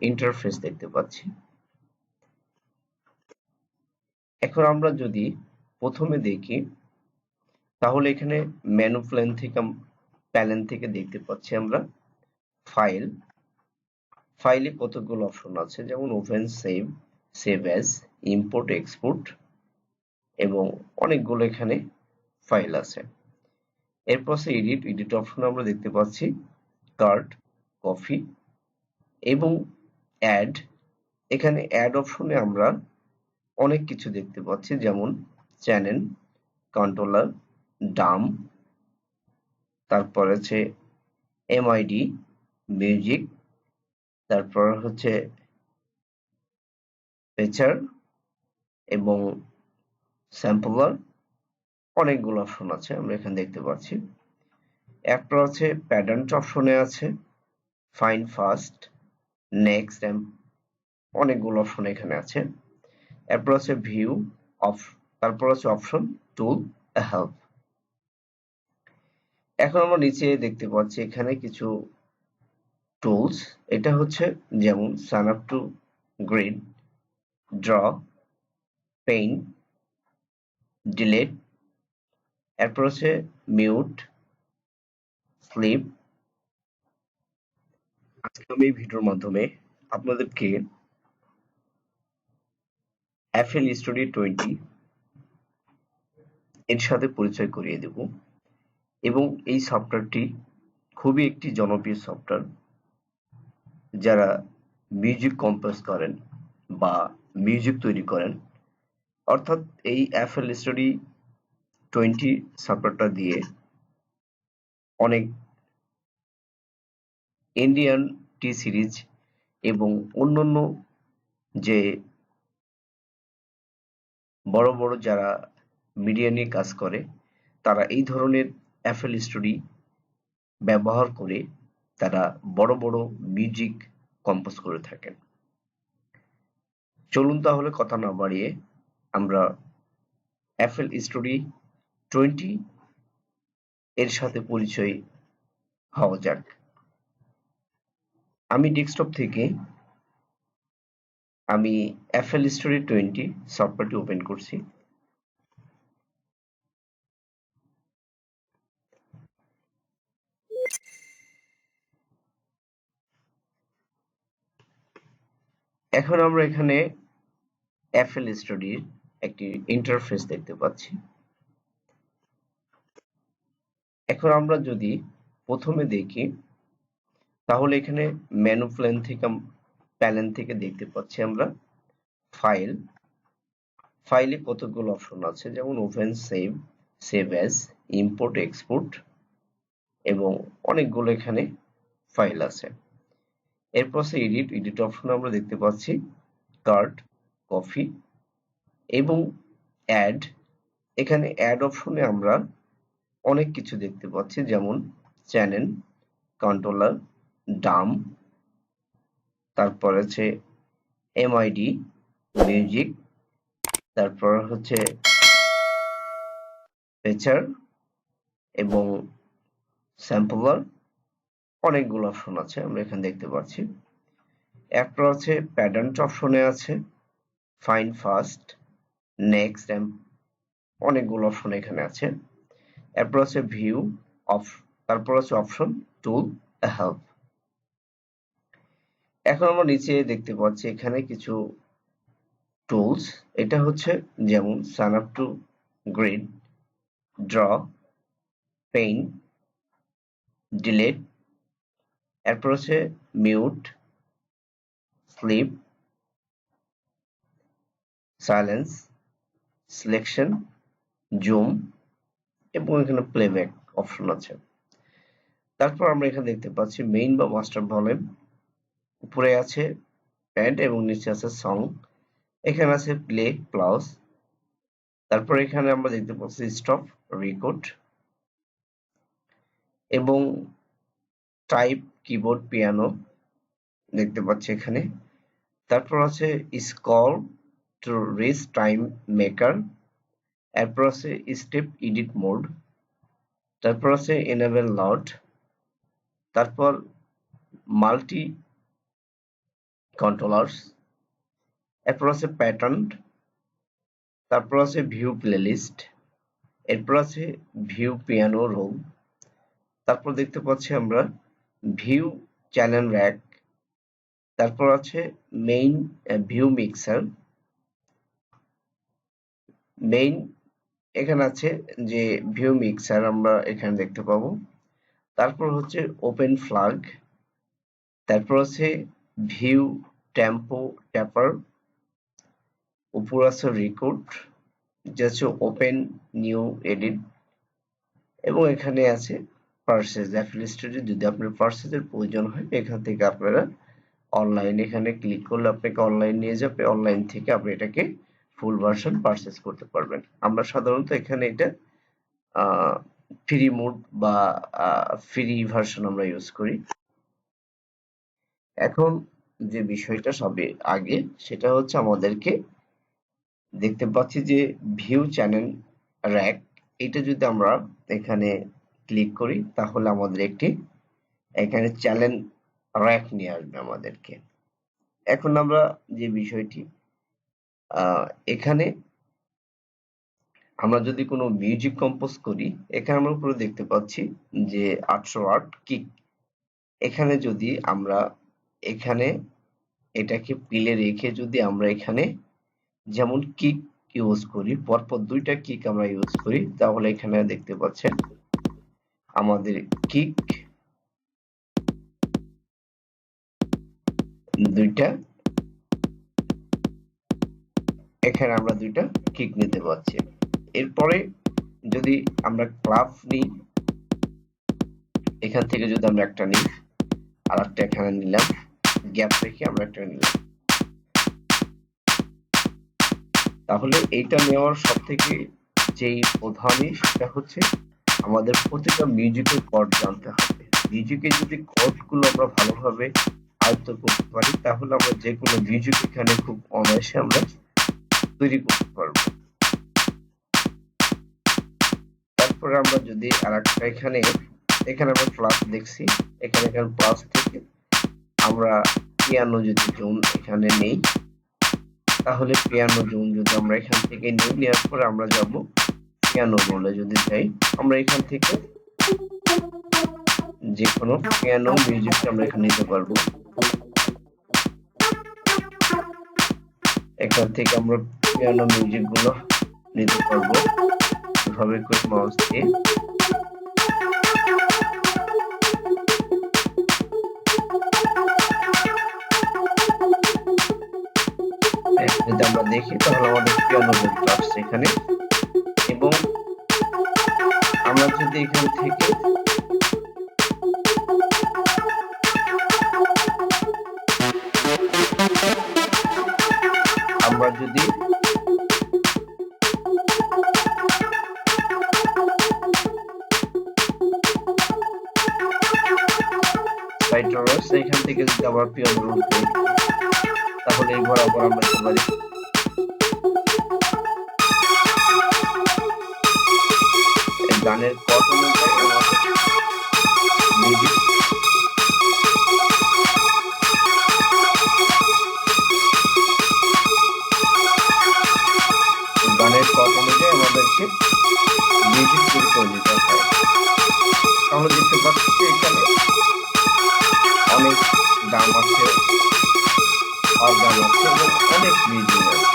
Interface দেখতে পাচ্ছি। এখন আমরা যদি প্রথমে দেখি তাহলে এখানে মেনু প্যানেল থেকে দেখতে পাচ্ছি আমরা ফাইল। ফাইলে কতগুলো অপশন আছে, যেমন open, save, save as, import, export এবং অনেকগুলো এখানে ফাইল আছে। এরপর আছে এডিট অপশন আমরা দেখতে পাচ্ছি, কার্ড, কপি এবং অ্যাড। এখানে অ্যাড অপশনে আমরা অনেক কিছু দেখতে পাচ্ছি, যেমন চ্যানেল, কন্ট্রোলার, ডাম, তারপর আছে এমআইডি, মিউজিক, তারপর হচ্ছে ফিচার এবং স্যাম্পলার। অনেকগুলো অপশন আছে আমরা এখানে দেখতে পাচ্ছি। একটা আছে প্যাটার্ন অপশনে আছে, ফাইন্ড ফার্স্ট, নেক্সট, অনেকগুলো অপশন এখানে আছে। এরপর আছে ভিউ অফ, তারপর আছে অপশন, টুল, হেল্প। এখন আমরা নিচে দেখতে পাচ্ছি এখানে কিছু টুলস। এটা হচ্ছে যেমন sign up to grid, draw, paint, delete, এরপর আছে মিউট, স্লিপ। আজকে আমি এই ভিডিওর মাধ্যমে আপনাদেরকে Fl-studie 20 এর সাথে পরিচয় করিয়ে দেব এবং এই সফটওয়্যারটি খুবই একটি জনপ্রিয় সফটওয়্যার। যারা মিউজিক কম্পোজ করেন বা মিউজিক তৈরি করেন, অর্থাৎ এই Fl-studie 20 সফটওয়্যারটা দিয়ে অনেক ইন্ডিয়ান টি সিরিজ এবং অন্যান্য যে বড় বড় যারা মিডিয়া নিয়ে কাজ করে, তারা এই ধরনের Fl-studie ব্যবহার করে তারা বড় বড় মিউজিক কম্পোজ করে থাকেন। চলুন তাহলে কথা না বাড়িয়ে আমরা Fl-studie 20 এর সাথে পরিচয় হওয়া যাক। আমি ডেস্কটপ থেকে আমি Fl-studie 20 সফটওয়্যারটি ওপেন করছি। এখন আমরা এখানে Fl-studie একটি ইন্টারফেস দেখতে পাচ্ছি। এখন আমরা যদি প্রথমে দেখি তাহলে এখানে মেনু প্যানেল থেকে দেখতে পাচ্ছি আমরা ফাইল। ফাইলে কতগুলো অপশন আছে, যেমন open, save, save as, import, export এবং অনেকগুলো এখানে ফাইল আছে। এরপর আছে এডিট অপশন আমরা দেখতে পাচ্ছি, কার্ড, কপি এবং অ্যাড। এখানে অ্যাড অপশনে আমরা অনেক কিছু দেখতে পাচ্ছি, যেমন চ্যানেল, কন্ট্রোলার, ডাম, তারপর আছে এমআইডি, মিউজিক, তারপর হচ্ছে ফিচার এবং স্যাম্পলার। অনেকগুলো অপশন আছে আমরা এখানে দেখতে পাচ্ছি। একটা আছে প্যাটার্ন অপশনে আছে, ফাইন্ড ফার্স্ট, নেক্সট, অনেকগুলো অপশন এখানে আছে। এরপর আছে ভিউ অফ, তারপর আছে অপশন, টুল, হেল্প। এখন আমরা নিচে দেখতে পাচ্ছি এখানে কিছু টুলস। এটা হচ্ছে যেমন sign up to grid, draw, paint, delete, এরপর আছে mute, slip, silence, selection, zoom এবং এখানে প্লেব্যাক অপশন আছে। তারপর আমরা এখানে দেখতে পাচ্ছি মেইন বা মাস্টার ভলিউম, উপরে আছে প্যাড এবং নিচে আছে সং। এখানে আছে প্লে প্লাস, তারপর এখানে আমরা দেখতে পাচ্ছি স্টপ, রেকর্ড এবং টাইপ, কিবোর্ড, পিয়ানো দেখতে পাচ্ছি এখানে। তারপর আছে scroll to reach time maker, এরপর আছে স্টেপ এডিট মোড, তারপর আছে এনেবল লট, তারপর মাল্টি কন্ট্রোলার্স, এরপর আছে প্যাটার্ন, তারপর আছে ভিউ প্লেলিস্ট, এরপর আছে ভিউ পিয়ানো রোল, তারপর দেখতে পাচ্ছি আমরা ভিউ চ্যানেল র্যাক, তারপর আছে মেইন ভিউ মিক্সার, মেইন এখানে আছে যে ভিউ মিক্সার আমরা এখানে দেখতে পাবো, তারপর হচ্ছে ওপেন ফ্ল্যাগ, তারপর আছে ভিউ টেম্পো ট্যাপার, উপর আছে রেকর্ড, যে হচ্ছে ওপেন নিউ এডিট, এবং এখানে আছে পারচেজ ফ্ল-studie। যদি আপনার পারচেজের প্রয়োজন হয় এখান থেকে আপনারা অনলাইন এখানে ক্লিক করলে আপনাকে অনলাইন নিয়ে যাবে, অনলাইন থেকে আপনি এটাকে ফুল ভার্সন পারচেজ করতে পারবেন। আমরা সাধারণত এখানে এটা ফ্রি মোড বা ফ্রি ভার্সন আমরা ইউজ করি। এখন যে বিষয়টা সবে আগে সেটা হচ্ছে আমাদেরকে দেখতে পাচ্ছি যে ভিউ চ্যানেল র্যাক, এটা যদি আমরা এখানে ক্লিক করি তাহলে আমাদের একটি এখানে চ্যানেল র্যাক নিয়ে আসবে আমাদেরকে। এখন আমরা যে বিষয়টি এখানে আমরা যদি কোনো মিউজিক কম্পোজ করি, এখানে আমরা উপরে দেখতে পাচ্ছি যে 808 কিক। এখানে যদি আমরা এখানে এটাকে প্লে রেখে যদি আমরা এখানে যেমন কিক ইউজ করি, পরপর দুইটা কিক আমরা ইউজ করি, তাহলে এখানে দেখতে পাচ্ছেন আমাদের কিক দুইটা, এখানে আমরা দুইটা কিক নিতে পারছি। এরপরে যদি আমরা ক্লাব নিই, এখান থেকে যদি আমরা একটা নিই, আর একটা এখানে নিলাম, গ্যাপ রেখে আমরা একটা নিলাম, তাহলে এইটা নেওয়ার সব থেকে যেই প্রধানই সেটা হচ্ছে আমাদের প্রতিটা মিউজিকের কর্ড জানতে হবে। মিউজিকের যদি কর্ডগুলো আমরা ভালোভাবে আয়ত্ত করতে পারি তাহলে আমরা যে কোনো মিউজিক এখানে খুব অনায়াসে আমরা তৈরি করতে পারবো। তারপরে আমরা যদি আরেকটা এখানে আমরা প্লাস দেখছি, এখানে প্লাস থেকে আমরা পিয়ানো যদি জোন এখানে নেই, তাহলে পিয়ানো জোন যদি আমরা এখান থেকে নিই, নেওয়ার পরে আমরা যাব পিয়ানো রোলে। যদি যাই আমরা এখান থেকে যে কোনো পিয়ানো মিউজিকটা আমরা এখানে নিতে পারবো। এখান থেকে আমরা পিয়ানো মিউজিক গুলো নিতে পারবো এভাবে করে মাউস দিয়ে। যদি আমরা দেখি তাহলে আমাদের পিয়ানো রোলটা আসছে এখানে, এবং আমরা যদি এখান থেকে এখান থেকে যদি আবার পিয়ানো রোল করি তাহলে এই বরাবর আমরা যেতে পারি। গানের কট অনুযায়ী মিউজিক আমাদেরকে মিউজিক তৈরি করে নিতে হয়। আমরা দেখতে পাচ্ছি এখানে অনেক গান আছে, অর্গান আছে এবং অনেক মিউজিক আছে।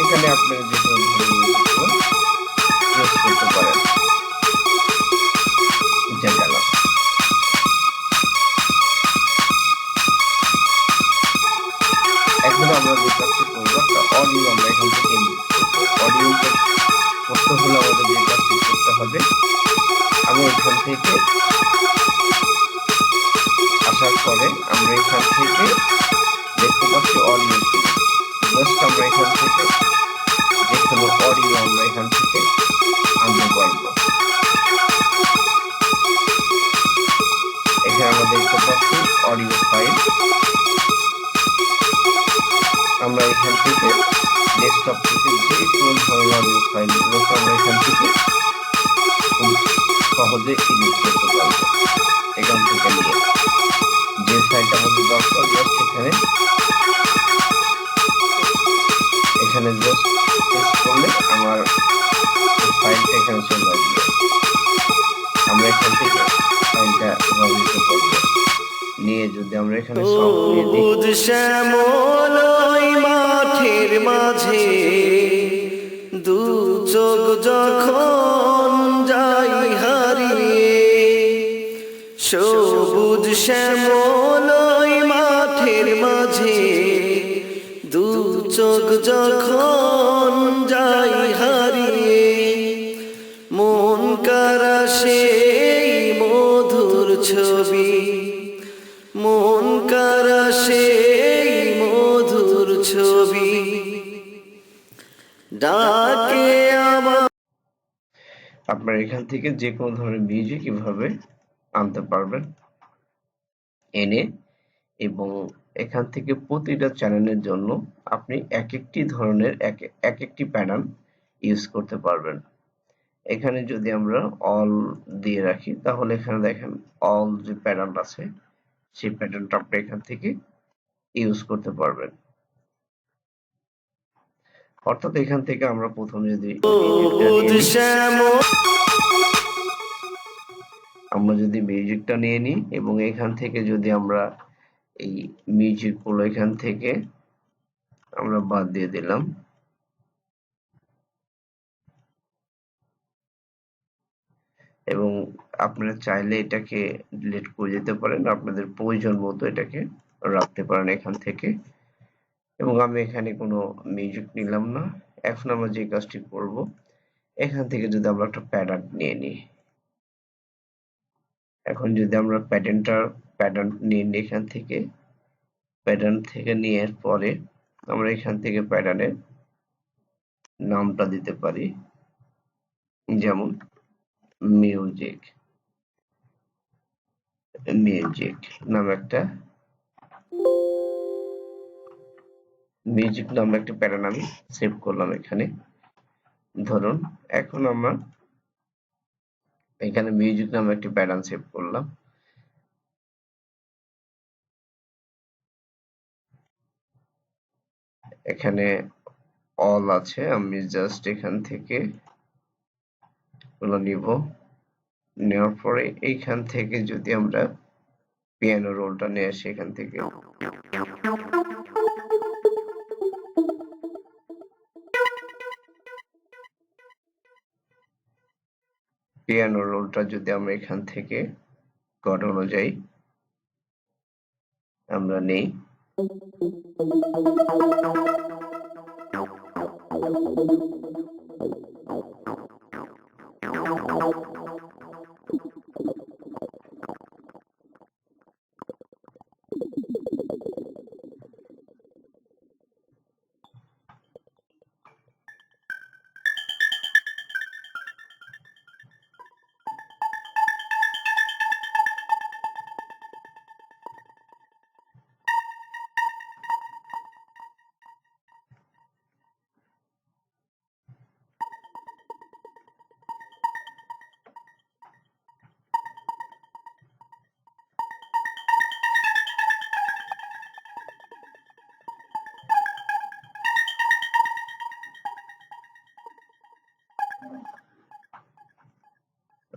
এখানে আপনারা যে কোনো ধরনের মিউজিকগুলো ইউজ করতে পারেন। গেল এখন আমরা যে কাজটি করবো, একটা অডিও আমরা এখান থেকে অডিও করতে হলে আমাদের যে কাজটি করতে হবে, আমি এখান থেকে আসার পরে আমরা এখান থেকে দেখতে পাচ্ছি অডিও, জাস্ট আমরা এখান থেকে যে কোনো অডিও আমরা এখান থেকে আনতে পারবো। এখানে আমরা দেখতে পাচ্ছি অডিও ফাইল, আমরা এখান থেকে ডেস্কটপ থেকে যে কোনো ধরনের অডিও ফাইলগুলোকে আমরা এখান থেকে খুব সহজে এডিট করতে পারবো। এখান থেকে নিয়ে যে ফাইলটা আমাদের দরকার জাস্ট এখানে এখানে জাস্ট প্রেস করলে আমার ফাইলটা এখানে চলে আসবে। আমরা এখান থেকে ফাইলটা ব্যবহৃত করব। নিয়ে যদি আমরা এখানে সাউন্ড দিয়ে দিই, শ্যামল মাঠের মাঝে দু চোখ যখন যাই হারিয়ে, সবুজ শ্যামল মাঠের মাঝে দু চোখ যখন যাই হারিয়ে, মন কারা সেই মধুর ছবি, মন কারা সেই মধুর ছবি ডাকে আমার। আপনারা এখান থেকে যে কোনো ধরনের মিউজিক এভাবে আনতে পারবেন এনে, এবং এখান থেকে প্রতিটা চ্যানেলের জন্য আপনি এক একটি ধরনের এক একটি প্যাটার্ন ইউজ করতে পারবেন। এখানে যদি আমরা অল দিয়ে রাখি তাহলে এখানে দেখেন অল যে প্যাটার্ন আছে সেই প্যাটার্নটা আপনি এখান থেকে ইউজ করতে পারবেন। অর্থাৎ এখান থেকে আমরা প্রথমে যদি মিউজিকটা নিয়ে নিই এবং এখান থেকে যদি আমরা এই মিউজিক গুলো এখান থেকে আমরা বাদ দিয়ে দিলাম, এবং আপনারা চাইলে এটাকে ডিলিট করে দিতে পারেন, আপনাদের প্রয়োজন মতো এটাকে রাখতে পারেন এখান থেকে। এবং আমি এখানে কোনো মিউজিক নিলাম না। এখন আমরা যে কাজটি করব, এখান থেকে যদি আমরা একটা প্যাটার্ন নিয়ে নিই, এখন যদি আমরা প্যাটার্ন নিয়ে নিই এখান থেকে, প্যাটার্ন থেকে নিয়ে পরে আমরা এখান থেকে প্যাটার্নের নামটা দিতে পারি, যেমন মিউজিক নামে একটা প্যাটার্ন আমি সেভ করলাম এখানে। ধরুন এখন আমরা এখানে মিউজিক নামে একটি প্যাটার্ন সেভ করলাম। এখানে অল আছে, আমি জাস্ট এখান থেকে নিব। নেওয়ার পরে এইখান থেকে যদি আমরা পিয়ানো রোলটা নিয়ে আসি, এখান থেকে পিয়ানো রোলটা যদি আমরা এখান থেকে কর্ড অনুযায়ী আমরা নেই,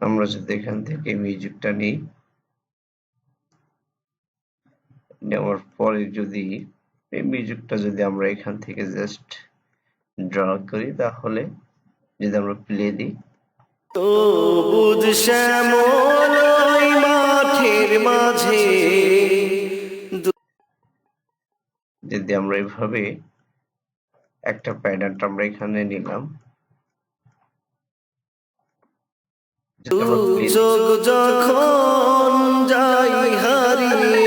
আমরা যদি এখান থেকে মিউজিকটা নিই, নেওয়ার পরে যদি এই মিউজিকটা যদি আমরা এখান থেকে জাস্ট ড্র করি, তাহলে যদি আমরা প্লে দিই, সবুজ শ্যামল মাঠের মাঝে যদি আমরা এইভাবে একটা প্যাটার্ন আমরা এখানে নিলাম, চোখ যখন যাই হারিয়ে,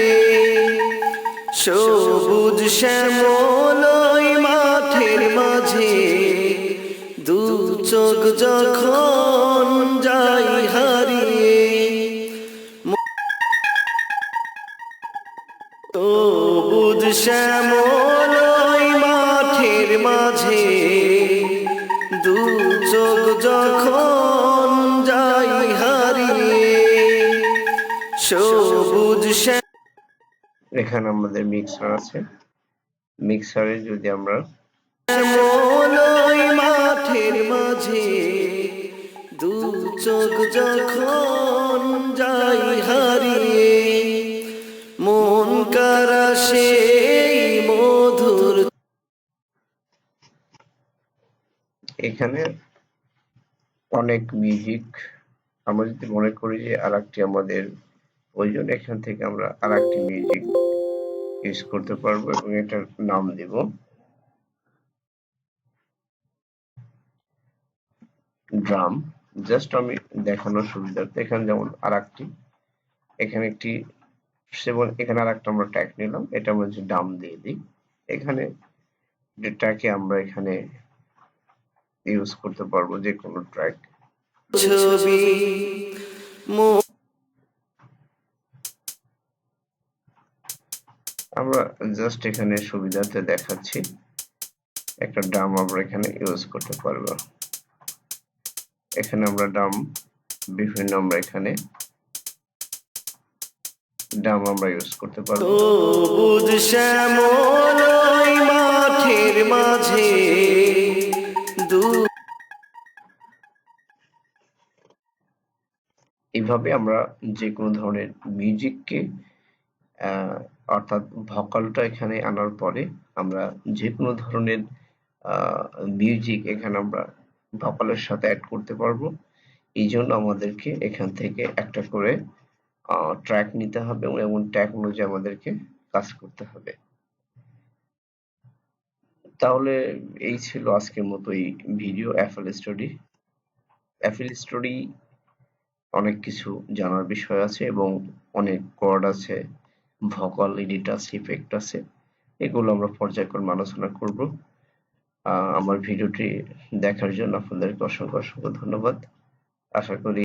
সবুজ শ্যামল মাঠের মাঝে দু চোখ যখন যাই হারিয়ে, সবুজ শ্যামল মাঠের মাঝে দু চোখ যখন যাই হারিয়ে, সবুজ এখানে আমাদের মিক্সার আছে। মিক্সারে যদি আমরা শ্যামলই মাঠের মাঝে দু চোখ যখন যাই হারিয়ে মন কারা সেই মধুর। এখানে অনেক মিউজিক আমরা যদি মনে করি যে আরেকটি আমাদের প্রয়োজন, এখান থেকে আমরা আরেকটি মিউজিক ইউজ করতে পারবো এবং এটার নাম দেব ড্রাম। জাস্ট আমি দেখানোর সুবিধার্থে এখানে যেমন আরেকটি, এখানে একটি যেমন এখানে আরেকটা আমরা ট্র্যাক নিলাম, এটা আমরা যে ড্রাম দিয়ে দিই, এখানে যে ট্র্যাকে আমরা এখানে ইউজ করতে পারবো যে কোনো ট্র্যাক। ছবি আমরা জাস্ট এখানে সুবিধাতে দেখাচ্ছি একটা ড্রাম আমরা এখানে ইউজ করতে পারবো। এখানে আমরা ড্রাম বিভিন্ন আমরা এখানে ড্রাম আমরা ইউজ করতে পারবো। সবুজ শ্যামলই মাঠের মাঝে এইভাবে আমরা যে কোনো ধরনের মিউজিককে অর্থাৎ ভোকালটা এখানে আনার পরে আমরা যে কোনো ধরনের মিউজিক এখানে আমরা ভোকালের সাথে অ্যাড করতে পারবো। এই জন্য আমাদেরকে এখান থেকে একটা করে ট্র্যাক নিতে হবে এবং ট্র্যাক অনুযায়ী আমাদেরকে কাজ করতে হবে। তাহলে এই ছিল আজকের মতো এই ভিডিও FL-studie। FL-studie অনেক কিছু জানার বিষয় আছে এবং অনেক কোড আছে, ভোকাল এডিট আছে, ইফেক্ট আছে, এগুলো আমরা পর্যায়ক্রমে আলোচনা করব। আমার ভিডিওটি দেখার জন্য আপনাদেরকে অসংখ্য ধন্যবাদ। আশা করি